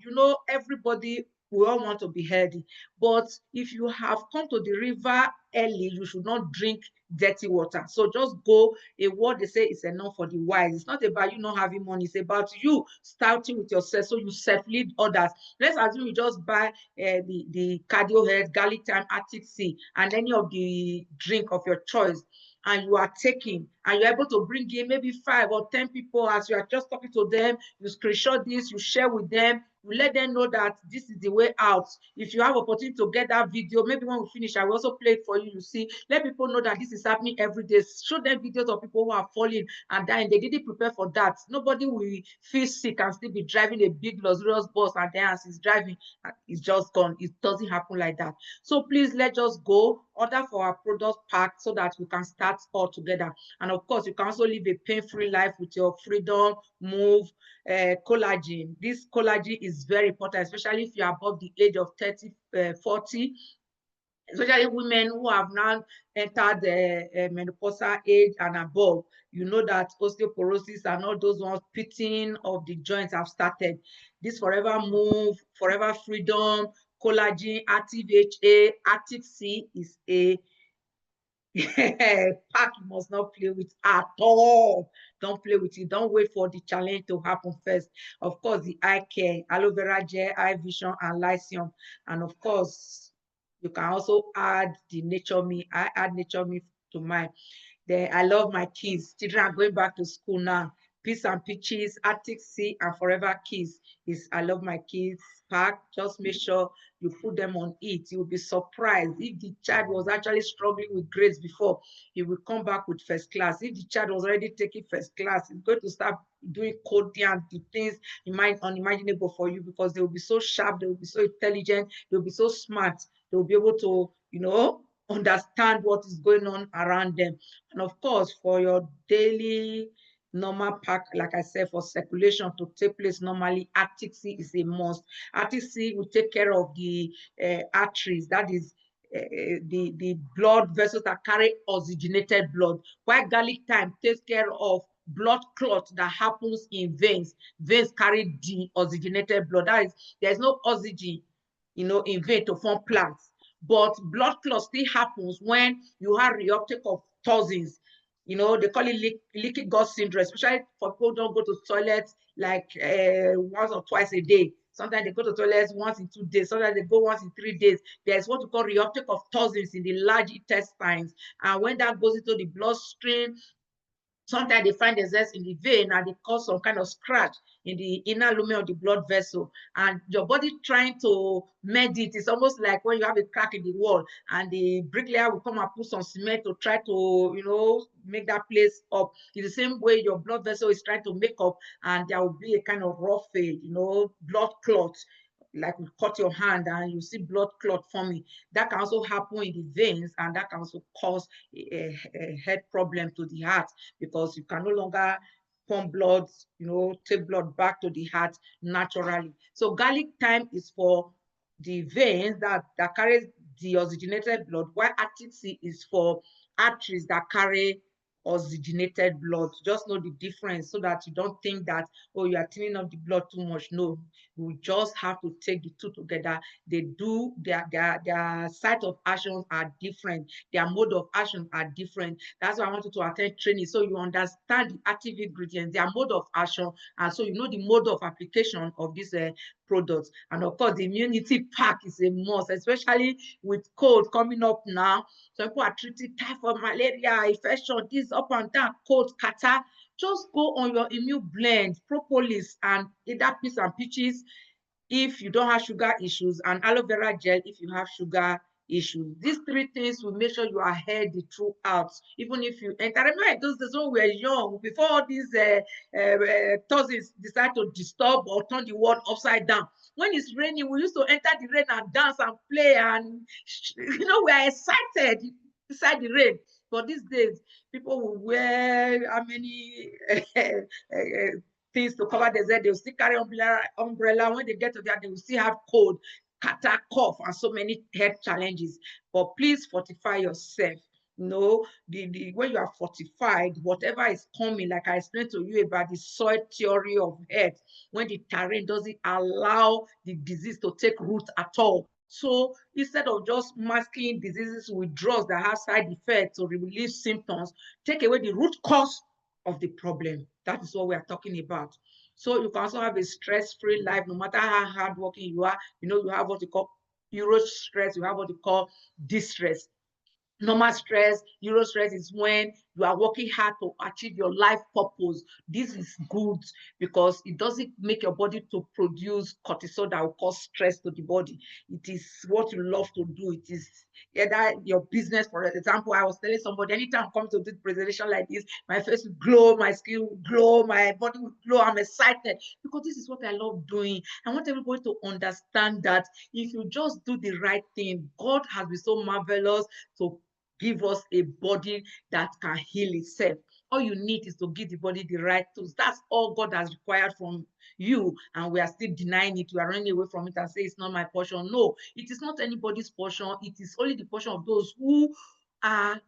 Everybody, we all want to be healthy. But if you have come to the river early, you should not drink dirty water. So just go. A word they say is enough for the wise. It's not about you not having money. It's about you starting with yourself so you self-lead others. Let's assume you just buy the cardio head, garlic thyme, active C, and any of the drink of your choice, and you are taking, and you're able to bring in maybe 5 or 10 people. As you are just talking to them, you screenshot this, you share with them, you let them know that this is the way out. If you have opportunity to get that video, maybe when we finish, I will also play it for you. You see, let people know that this is happening every day. Show them videos of people who are falling and dying. They didn't prepare for that. Nobody will feel sick and still be driving a big luxurious bus, and then as he's driving, it's just gone. It doesn't happen like that. So please, let's just go order for our product pack so that we can start all together. And of course, you can also live a pain-free life with your Freedom Move collagen. This collagen is very important, especially if you're above the age of 30, 40, especially women who have now entered the menopausal age and above. You know that osteoporosis and all those ones, pitting of the joints have started. This Forever Move, Forever Freedom, Collagen, Active HA, Active C is a pack you must not play with at all. Don't play with it. Don't wait for the challenge to happen first. Of course, the eye care, aloe vera gel, eye vision, and lycium. And of course, you can also add the Nature Me. I add Nature Me to mine. Then I love my kids. Children are going back to school now. Peace and Peaches, Arctic Sea, and Forever Kids is I Love My Kids pack. Just make sure you put them on it. You will be surprised. If the child was actually struggling with grades before, he will come back with first class. If the child was already taking first class, he's going to start doing coding and the things unimaginable for you, because they will be so sharp, they will be so intelligent, they will be so smart, they will be able to, understand what is going on around them. And of course, for your daily normal pack, like I said, for circulation to take place normally, Arctic Sea is a must. Arctic Sea will take care of the arteries, that is the blood vessels that carry oxygenated blood, while garlic thyme takes care of blood clot that happens in veins. Veins carry deoxygenated blood. That is, there's no oxygen, in vein to form plants. But blood clot still happens when you have reuptake of toxins. They call it leaky gut syndrome, especially for people who don't go to toilets like once or twice a day. Sometimes they go to toilets once in 2 days. Sometimes they go once in 3 days. There's what we call reuptake of toxins in the large intestines. And when that goes into the bloodstream, sometimes they find themselves in the vein and they cause some kind of scratch in the inner lumen of the blood vessel. And your body trying to mend it. It's almost like when you have a crack in the wall and the bricklayer will come and put some cement to try to, make that place up. It's the same way your blood vessel is trying to make up, and there will be a kind of rough fade, blood clot. Like we cut your hand and you see blood clot forming. That can also happen in the veins, and that can also cause a head problem to the heart, because you can no longer pump blood, take blood back to the heart naturally. So garlic thyme is for the veins that carries the oxygenated blood, while Arctic Sea is for arteries that carry oxygenated blood. Just know the difference so that you don't think that, oh, you are thinning up the blood too much. No, you just have to take the two together. They do their site of actions are different, their mode of action are different. That's why I want you to attend training, so you understand the active ingredients, their mode of action, and so you know the mode of application of these products. And of course, the immunity pack is a must, especially with cold coming up now. Some people are treating typhoid, malaria, infection, this up and down, cold, catarrh. Just go on your immune blend, propolis, and either peas and peaches if you don't have sugar issues, and aloe vera gel if you have sugar issues. These three things will make sure you are healthy throughout, even if you enter. Remember those days when we were young, before all these toxins decide to disturb or turn the world upside down. When it's raining, we used to enter the rain and dance and play, and we are excited inside the rain. But these days, people will wear how many things to cover the head. They'll still carry umbrella. When they get to that, they will still have cold, catarrh, cough, and so many health challenges. But please fortify yourself. When you are fortified, whatever is coming, like I explained to you about the soil theory of earth, when the terrain doesn't allow the disease to take root at all. So instead of just masking diseases with drugs that have side effects or relieve symptoms, take away the root cause of the problem. That is what we are talking about. So you can also have a stress-free life, no matter how hardworking you are. You have what you call euro stress, you have what you call distress. Normal stress, euro stress is when you are working hard to achieve your life purpose. This is good because it doesn't make your body to produce cortisol that will cause stress to the body. It is what you love to do. It is either your business. For example, I was telling somebody, anytime I come to this presentation like this, my face will glow, my skin will glow, my body will glow. I'm excited because this is what I love doing. I want everybody to understand that if you just do the right thing, God has been so marvelous to give us a body that can heal itself. All you need is to give the body the right tools. That's all God has required from you, and we are still denying it. We are running away from it and say it's not my portion. No, it is not anybody's portion. It is only the portion of those who are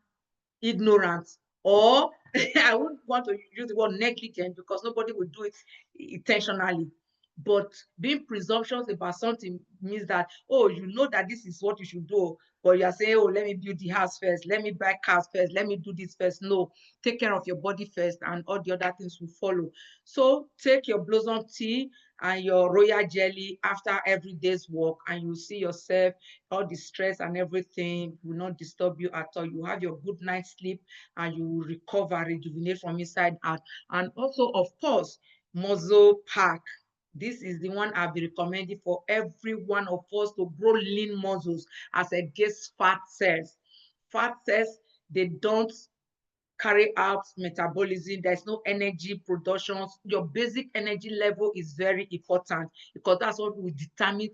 ignorant, or I wouldn't want to use the word negligent because nobody will do it intentionally. But being presumptuous about something means that, oh, you know that this is what you should do, but you are saying, oh, let me build the house first, let me buy cars first, let me do this first. No, take care of your body first, and all the other things will follow. So take your blossom tea and your royal jelly after every day's work, and you see yourself, all the stress and everything will not disturb you at all. You have your good night's sleep, and you will recover, rejuvenate from inside out. And also, of course, muscle pack. This is the one I'll be recommending for every one of us to grow lean muscles as against fat cells. Fat cells, they don't carry out metabolism. There's no energy production. Your basic energy level is very important because that's what will determine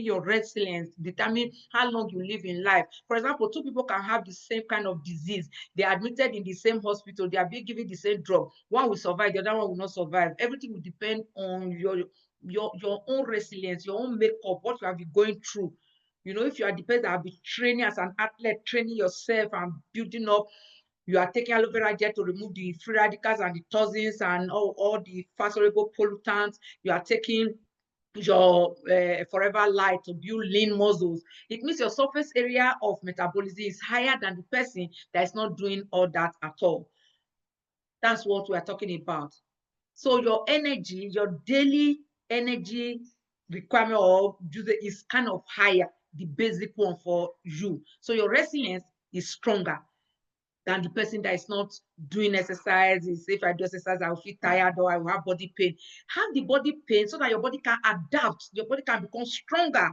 your resilience, determine how long you live in life. For example, two people can have the same kind of disease. They are admitted in the same hospital. They are being given the same drug. One will survive, the other one will not survive. Everything will depend on your own resilience, your own makeup, what you have been going through. You know, if you are the person that have been training as an athlete, training yourself and building up, you are taking aloe vera gel to remove the free radicals and the toxins and all the fast soluble pollutants. You are taking your Forever Light to build lean muscles. It means your surface area of metabolism is higher than the person that is not doing all that at all. That's what we are talking about. So your energy, your daily energy requirement or usage is kind of higher, the basic one for you. So your resilience is stronger than the person that is not doing exercise. Is if I do exercise, I will feel tired or I will have body pain. Have the body pain so that your body can adapt, your body can become stronger.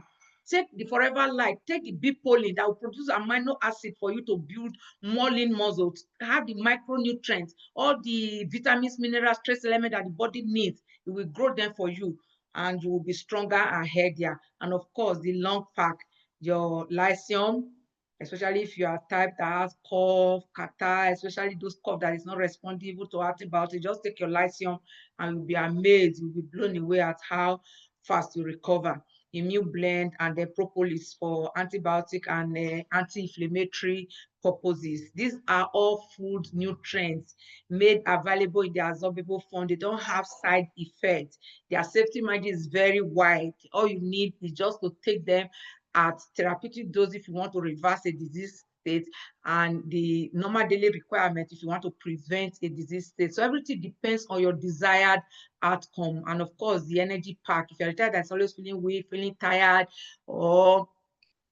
Take the Forever Light, take the B-Polin that will produce amino acid for you to build more lean muscles, have the micronutrients, all the vitamins, minerals, trace elements that the body needs. It will grow them for you and you will be stronger and healthier. And of course, the lung pack, your lithium, especially if you are type that has cough, catarrh, especially those cough that is not responding to antibiotics, just take your lithium and you'll be amazed, you'll be blown away at how fast you recover. Immune blend and the propolis for antibiotic and anti-inflammatory purposes. These are all food nutrients made available in the absorbable form. They don't have side effects. Their safety margin is very wide. All you need is just to take them at therapeutic dose if you want to reverse a disease state, and the normal daily requirement if you want to prevent a disease state. So everything depends on your desired outcome. And of course, the energy pack. If you're retired that's always feeling weak, feeling tired, or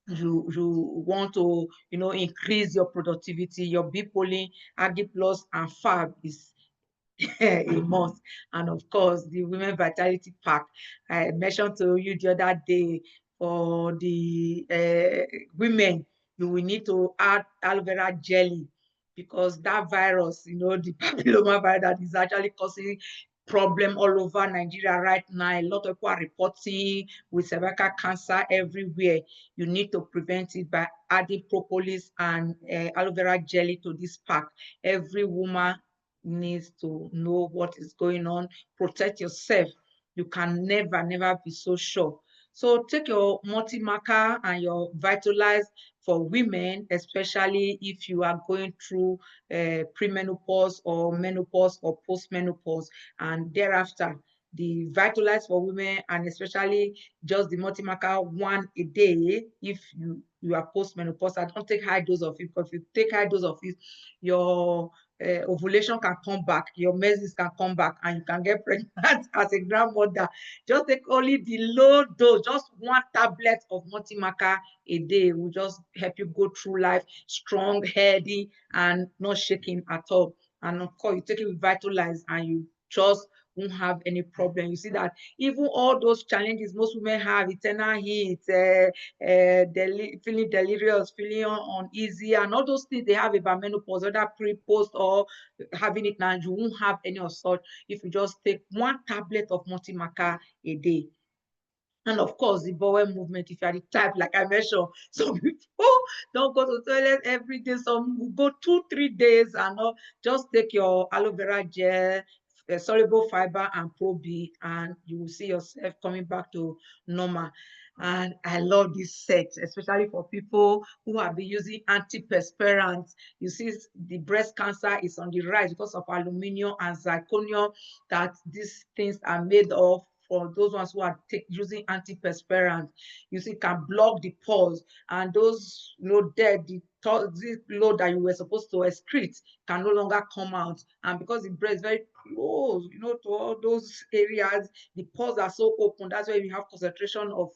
you want to increase your productivity, your B-Polin, Agi Plus, and Fab is a must. And of course, the Women Vitality Pack I mentioned to you the other day. For the women, you will need to add aloe vera jelly because that virus, the papilloma virus that is actually causing problem all over Nigeria right now. A lot of people are reporting with cervical cancer everywhere. You need to prevent it by adding propolis and aloe vera jelly to this pack. Every woman needs to know what is going on. Protect yourself. You can never be so sure. So take your multi-marker and your Vitalize for women, especially if you are going through premenopause or menopause or postmenopause, and thereafter the Vitalize for women, and especially just the multi-marker one a day if you are postmenopause. I don't take high dose of it, because if you take high dose of it, your ovulation can come back, your menses can come back, and you can get pregnant as a grandmother. Just take only the low dose, just one tablet of multi-marker a day will just help you go through life strong, healthy, and not shaking at all. And of course, you take it with Vitalize and you just won't have any problem. You see that even all those challenges most women have, eternal heat, feeling delirious, feeling uneasy, and all those things they have about menopause, whether pre, post, or having it now, you won't have any of such if you just take one tablet of multi-marker a day. And of course, the bowel movement, if you are the type, like I mentioned, some people don't go to the toilet every day. Some will go 2-3 days and just take your aloe vera gel, soluble fiber, and Pro-B, and you will see yourself coming back to normal. And I love this set, especially for people who have been using antiperspirants. You see, the breast cancer is on the rise because of aluminum and zirconium that these things are made of. For those ones who are using antiperspirant, you see, can block the pores, and those the toxic load that you were supposed to excrete can no longer come out. And because the breast is very close, to all those areas, the pores are so open. That's why you have concentration of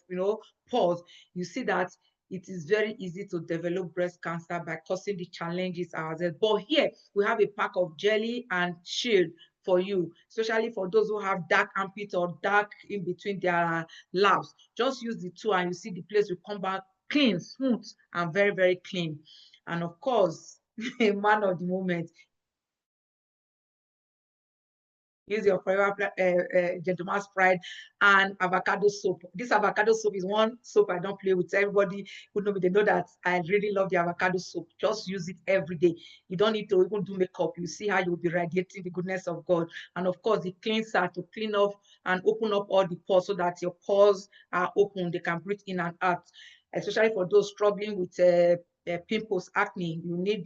pores. You see that it is very easy to develop breast cancer by causing the challenges ourselves. But here we have a pack of jelly and shield for you, especially for those who have dark armpit or dark in between their labs. Just use the two and you see the place will come back clean, smooth, and very clean. And of course, a man of the moment. Use your forever gentleman's pride and avocado soap. This avocado soap is one soap I don't play with. Everybody who know me, they know that I really love the avocado soap. Just use it every day. You don't need to even do makeup. You see how you'll be radiating the goodness of God. And of course, the cleanser to clean off and open up all the pores so that your pores are open. They can breathe in and out. Especially for those struggling with pimples, acne, you need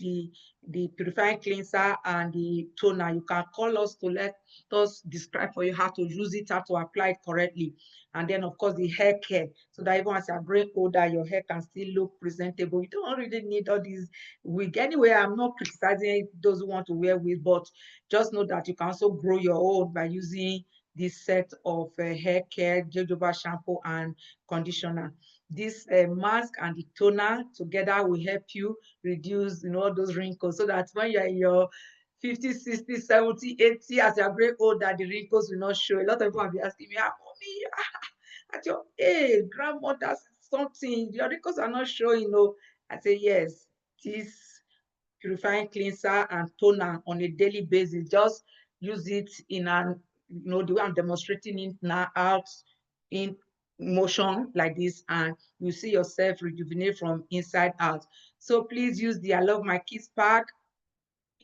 the purifying cleanser and the toner. You can call us to let us describe for you how to use it, how to apply it correctly. And then, of course, the hair care, so that even as you're growing older, your hair can still look presentable. You don't really need all these wig. Anyway, I'm not criticizing those who want to wear wig, but just know that you can also grow your own by using this set of hair care, jojoba shampoo, and conditioner. This mask and the toner together will help you reduce, all those wrinkles, so that when you're in your 50, 60, 70, 80, as you're growing older, the wrinkles will not show. A lot of people have been asking me, mommy, at your age, grandmother, something, your wrinkles are not showing. I say, yes, this purifying cleanser and toner on a daily basis. Just use it in an, the way I'm demonstrating it now, out in motion like this, and you see yourself rejuvenate from inside out. So please use the I Love My Kids pack,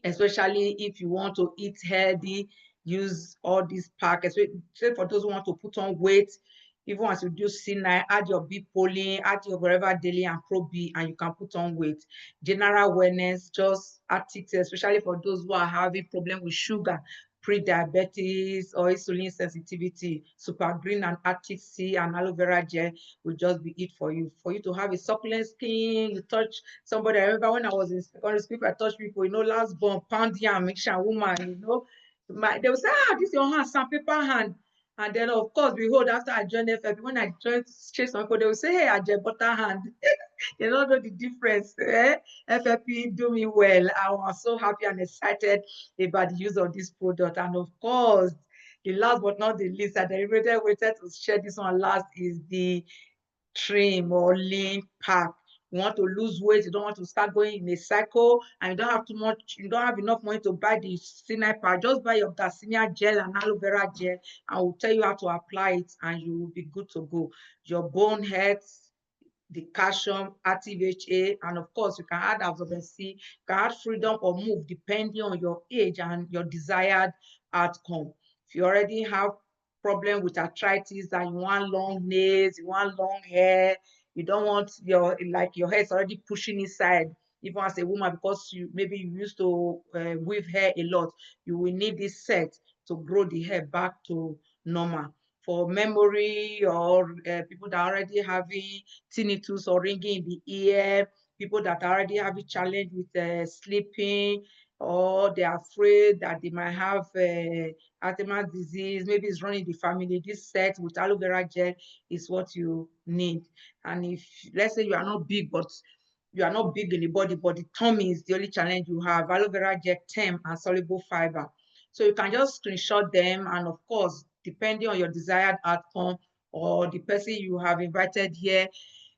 especially if you want to eat healthy. Use all these pack, especially for those who want to put on weight. Even as you do C9, add your B Polin, add your Forever Daily and Pro B, and you can put on weight. General wellness, just add it, especially for those who are having problem with sugar, pre-diabetes or insulin sensitivity. Super Green and Arctic Sea and aloe vera gel will just be it for you. For you to have a succulent skin, you touch somebody. I remember when I was in secondary school, I touch people, last born, pound yam, mix woman, they will say, this is your hand, sandpaper hand. And then, of course, behold, after I joined FFP, when I joined Chase Uncle, they will say, hey, I just butter hand. They don't know the difference. FFP do me well. I was so happy and excited about the use of this product. And of course, the last but not the least, I deliberated waited to share this one last, is the trim or lean pack. You want to lose weight, you don't want to start going in a cycle, and you don't have too much, you don't have enough money to buy the C9 pack. Just buy your Garcinia gel and aloe vera gel, and we'll tell you how to apply it, and you will be good to go. Your bone health, the calcium, active HA, and of course, you can add absorbent C, you can add freedom or move depending on your age and your desired outcome. If you already have problem with arthritis and you want long nails, you want long hair, you don't want your hair is already pushing inside, even as a woman, because maybe you used to weave hair a lot, you will need this set to grow the hair back to normal. For memory, or people that are already having tinnitus or ringing in the ear, people that are already having challenge with sleeping, or they're afraid that they might have Alzheimer's disease, maybe it's running the family, this set with aloe vera gel is what you need. And if, let's say, you are not big, but you are not big in the body, but the tummy is the only challenge you have, aloe vera gel, TEM, and soluble fiber. So you can just screenshot them, and of course, depending on your desired outcome or the person you have invited here,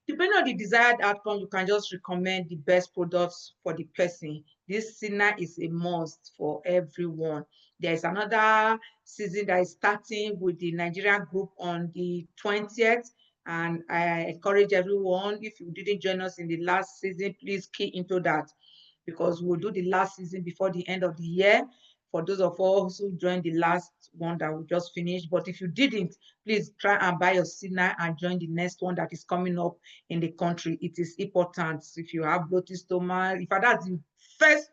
depending on the desired outcome, you can just recommend the best products for the person. This season is a must for everyone. There's another season that is starting with the Nigerian group on the 20th. And I encourage everyone, if you didn't join us in the last season, please key into that, because we'll do the last season before the end of the year. For those of us who joined the last one that we just finished. But if you didn't, please try and buy your C9 and join the next one that is coming up in the country. It is important. If you have bloated stomach, if that's the first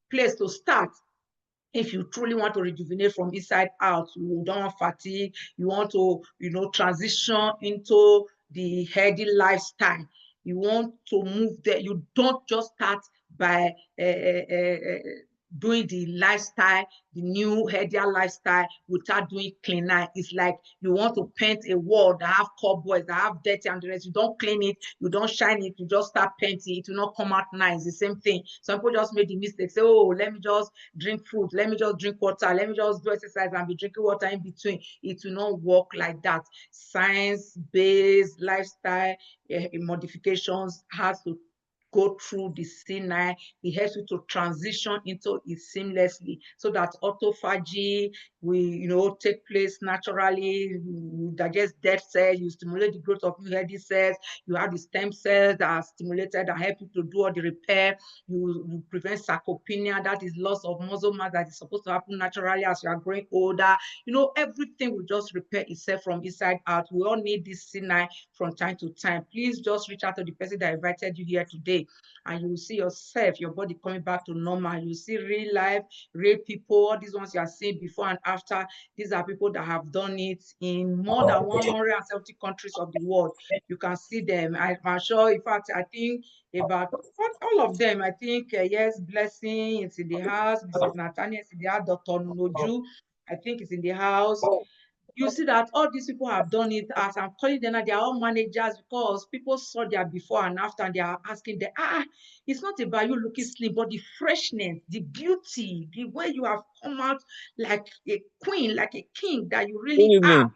place to start, if you truly want to rejuvenate from inside out, you don't want fatigue, you want to, transition into the healthy lifestyle, you want to move there, you don't just start by doing the lifestyle, the new healthier lifestyle, without doing cleaner. It's like you want to paint a wall that have cobwebs, that have dirty and the rest. You don't clean it, you don't shine it, you just start painting, it will not come out nice. The same thing. Some people just made the mistake, say, oh, let me just drink fruit, let me just drink water, let me just do exercise and be drinking water in between. It will not work like that. Science-based lifestyle modifications has to go through the C9. It helps you to transition into it seamlessly so that autophagy will take place naturally. You digest dead cells, you stimulate the growth of new healthy cells, you have the stem cells that are stimulated that help you to do all the repair. You prevent sarcopenia, that is loss of muscle mass that is supposed to happen naturally as you are growing older. Everything will just repair itself from inside out. We all need this C9 from time to time. Please just reach out to the person that invited you here today, and you will see yourself, your body coming back to normal. You see real life, real people. All these ones you are seeing before and after, these are people that have done it in more than 170 countries of the world. You can see them. I'm sure, in fact, I think about all of them. I think, yes, Blessing is in the house, Mrs. Nathaniel is in the house, Dr. Noju, I think, is in the house. You see that all these people have done it. As I'm calling them now, they are all managers, because people saw their before and after, and they are asking them, it's not about you looking slim, but the freshness, the beauty, the way you have come out like a queen, like a king that you really are.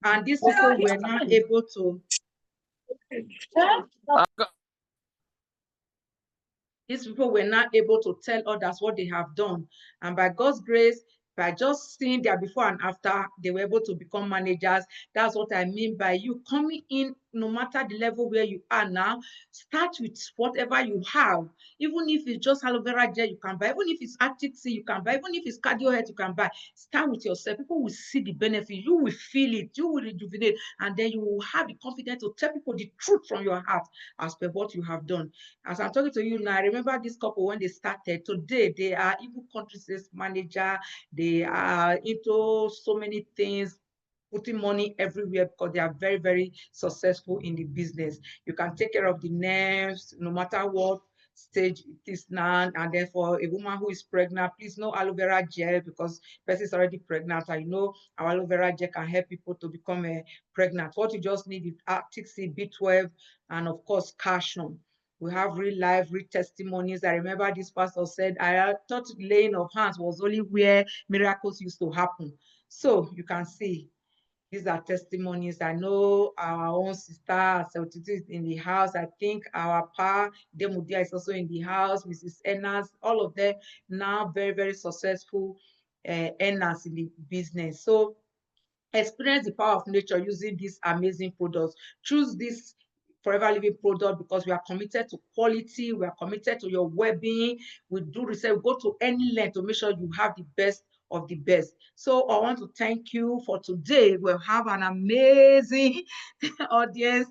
And these people were not able to. These people were not able to tell others what they have done. And by God's grace, by just seeing their before and after, they were able to become managers. That's what I mean by you coming in, no matter the level where you are now. Start with whatever you have. Even if it's just aloe vera gel, you can buy. Even if it's Arctic Sea, you can buy. Even if it's cardio health, you can buy. Start with yourself. People will see the benefit. You will feel it. You will rejuvenate. And then you will have the confidence to tell people the truth from your heart as per what you have done. As I'm talking to you now, I remember this couple when they started. Today, they are even country sales manager. They are into so many things, putting money everywhere, because they are very, very successful in the business. You can take care of the nerves no matter what stage it is now. And then for a woman who is pregnant, please no aloe vera gel, because person is already pregnant. And our aloe vera gel can help people to become pregnant. What you just need is Arctic Sea, B12, and of course calcium. We have real life, real testimonies. I remember this pastor said, I thought laying of hands was only where miracles used to happen. So you can see, these are testimonies. I know our own sister Seltiti is in the house. I think our Pa Demudia is also in the house. Mrs. Enas, all of them now very, very successful earners in the business. So experience the power of nature using these amazing products. Choose this Forever Living product because we are committed to quality. We are committed to your well-being. We do research. We go to any length to make sure you have the best of the best. So I want to thank you for today. We'll have an amazing audience.